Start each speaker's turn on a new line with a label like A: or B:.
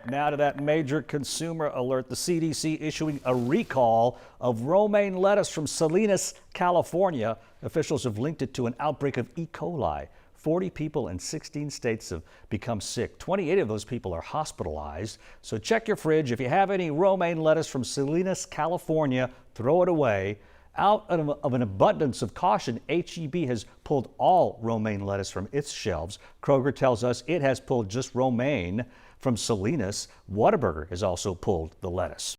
A: Now to that major consumer alert. The CDC issuing a recall of romaine lettuce from Salinas, California. Officials have linked it to an outbreak of E. coli. 40 people in 16 states have become sick. 28 of those people are hospitalized. So check your fridge. If you have any romaine lettuce from Salinas, California, throw it away. Out of an abundance of caution, H-E-B has pulled all romaine lettuce from its shelves. Kroger tells us it has pulled just romaine from Salinas. Whataburger has also pulled the lettuce.